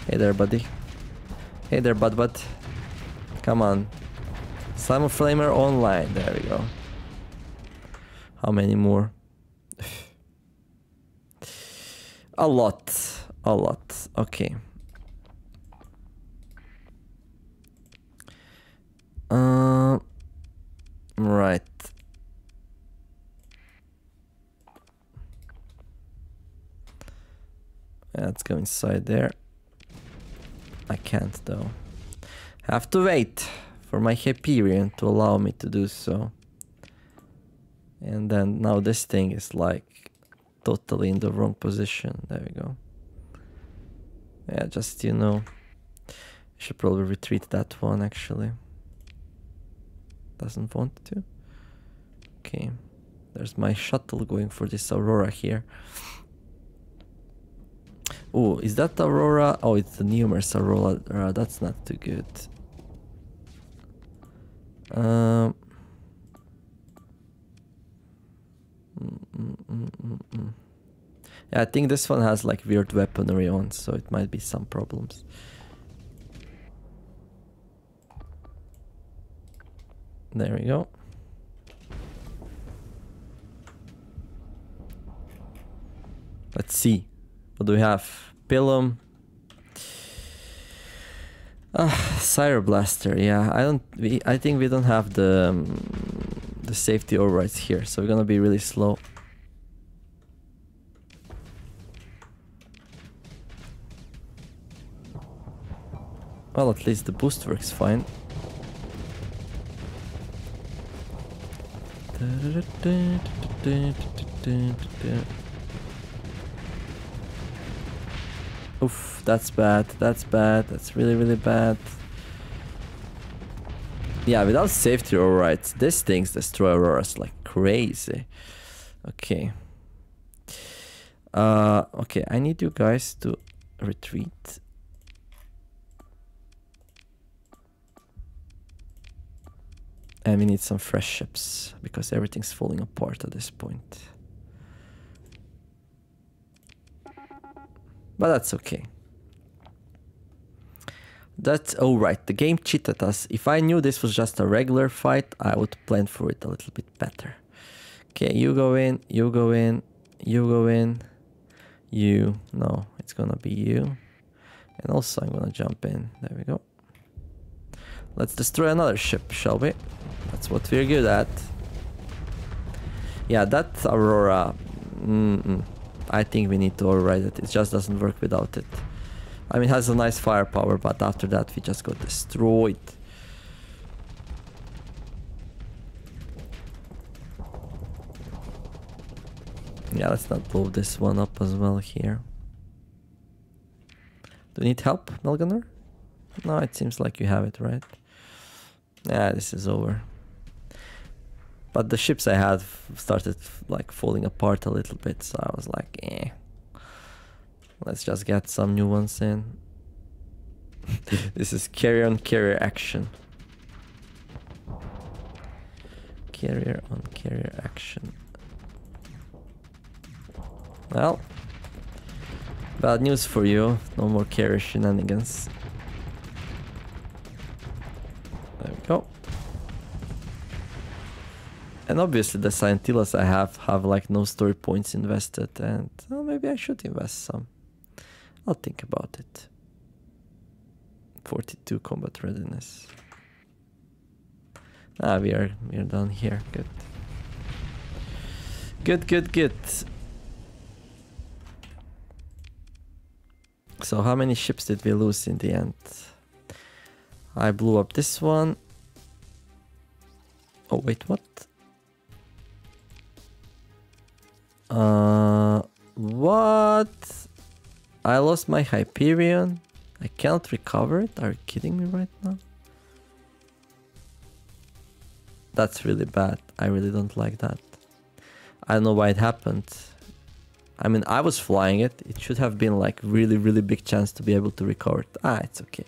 Hey there, buddy. Hey there, bud. Come on. Cyro Flamer online. There we go. How many more? A lot. A lot. Okay. Right. Let's go inside there. I can't though. Have to wait for my Hyperion to allow me to do so. And then now this thing is like totally in the wrong position. There we go. Yeah, just, you know, I should probably retreat that one actually. Doesn't want to. Okay. There's my shuttle going for this Aurora here. Oh, is that Aurora? Oh, it's the numerous Aurora. That's not too good. Yeah, I think this one has like weird weaponry on, so it might be some problems. There we go. Let's see. What do we have? Pilum. Cyro Blaster. Yeah, I think we don't have the safety overrides here, so we're gonna be really slow. Well, at least the boost works fine. Oof, that's bad. That's bad. That's really, really bad. Yeah, without safety overrides, these things destroy Auroras like crazy. Okay. Okay, I need you guys to retreat. And we need some fresh ships, because everything's falling apart at this point. But that's okay. That's alright. The game cheated us. If I knew this was just a regular fight, I would plan for it a little bit better. Okay, you go in, you go in, you go in, you. No, it's gonna be you. And also I'm gonna jump in. There we go. Let's destroy another ship, shall we? That's what we're good at. Yeah, that Aurora... I think we need to override it. It just doesn't work without it. I mean, it has a nice firepower, but after that we just got destroyed. Yeah, let's not blow this one up as well here. Do you need help, Melganer? No, it seems like you have it, right? Yeah, this is over. But the ships I had started like falling apart a little bit, so I was like, eh. Let's just get some new ones in. This is carrier on carrier action. Carrier on carrier action. Well, bad news for you. No more carrier shenanigans. There we go. And obviously the Scientillas I have like no story points invested, and well, maybe I should invest some. I'll think about it. 42 combat readiness. Ah, we're done here. Good. Good, good, good. So how many ships did we lose in the end? I blew up this one. Oh wait, what? What? I lost my Hyperion. I can't recover it. Are you kidding me right now? That's really bad. I really don't like that. I don't know why it happened. I mean, I was flying it. It should have been like really, really big chance to be able to recover it. Ah, it's okay.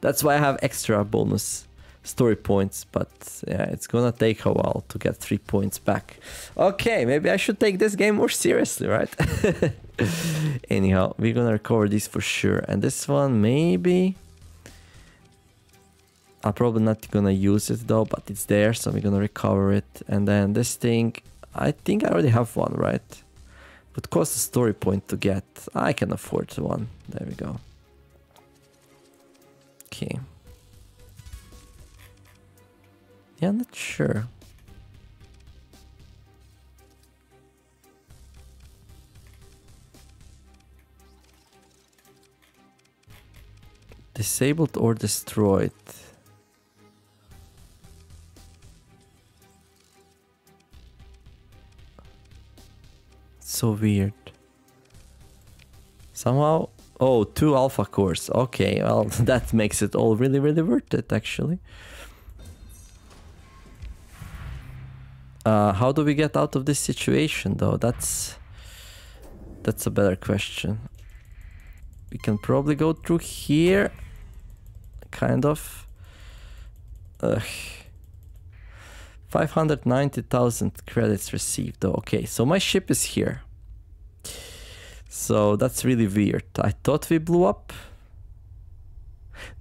That's why I have extra bonus story points, but yeah, it's gonna take a while to get 3 points back. Okay, maybe I should take this game more seriously, right? Anyhow, we're gonna recover these for sure. And this one, maybe... I'm probably not gonna use it though, but it's there, so we're gonna recover it. And then this thing, I think I already have one, right? Would cost a story point to get. I can afford one. There we go. Okay. Yeah, I'm not sure. Disabled or destroyed. So weird. Somehow... Oh, 2 alpha cores. Okay, well, that makes it all really, really worth it, actually. How do we get out of this situation, though? That's a better question. We can probably go through here. Kind of. 590,000 credits received, though. Okay, so my ship is here. So that's really weird. I thought we blew up.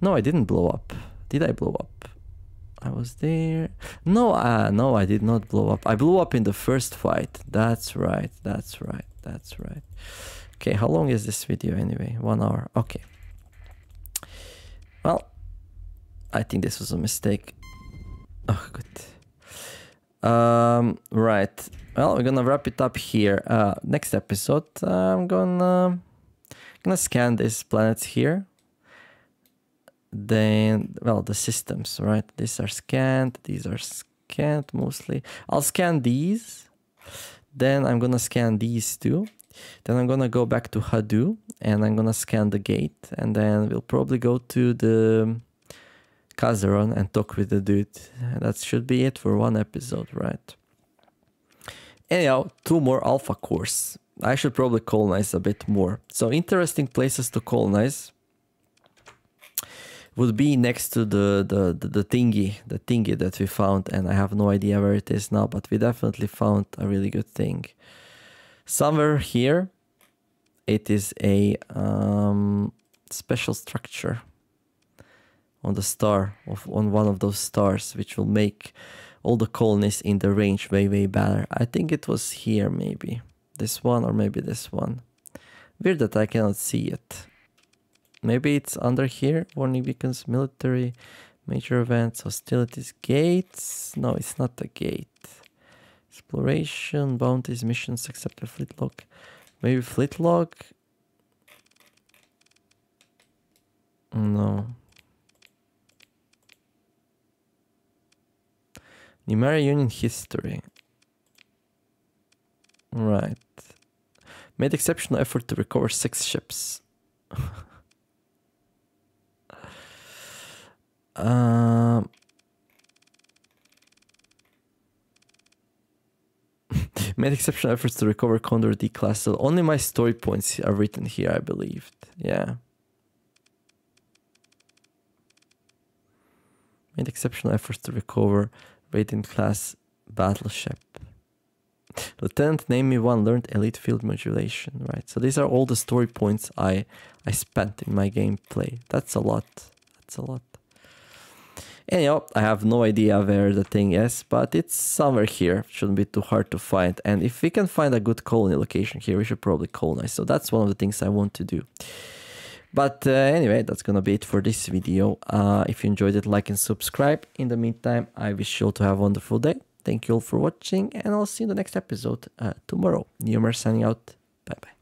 No, I didn't blow up. Did I blow up? I was there. No, no, I did not blow up. I blew up in the first fight. That's right. That's right. That's right. Okay, how long is this video anyway? 1 hour. Okay. Well, I think this was a mistake. Oh, good. Right. Well, we're gonna wrap it up here. Next episode, I'm gonna scan these planets here. Then, well, the systems, right? These are scanned. These are scanned mostly. I'll scan these. Then I'm gonna scan these too. Then I'm gonna go back to Hadu and I'm gonna scan the gate. And then we'll probably go to the Kazaron and talk with the dude. That should be it for one episode, right? Anyhow, 2 more alpha cores. I should probably colonize a bit more. So interesting places to colonize would be next to the thingy that we found, and I have no idea where it is now, but we definitely found a really good thing. Somewhere here, it is a special structure on the star, on one of those stars, which will make all the colonies in the range way better. I think it was here, maybe this one, or maybe this one. Weird that I cannot see it. Maybe it's under here. Warning beacons, military, major events, hostilities, gates. No, it's not a gate. Exploration, bounties, missions, accept a fleet log. Maybe fleet log? No. Numeria Union history. Right. Made exceptional effort to recover 6 ships. Made exceptional efforts to recover Condor D class. So only my story points are written here, I believed. Yeah. Made exceptional efforts to recover Radiant class battleship. Lieutenant, name me one. Learned elite field modulation. Right. So these are all the story points I spent in my gameplay. That's a lot. That's a lot. Anyhow, I have no idea where the thing is, but it's somewhere here. Shouldn't be too hard to find. And if we can find a good colony location here, we should probably colonize. So that's one of the things I want to do. But anyway, that's gonna be it for this video. If you enjoyed it, like and subscribe. In the meantime, I wish you all to have a wonderful day. Thank you all for watching, and I'll see you in the next episode tomorrow. Neomer signing out. Bye bye.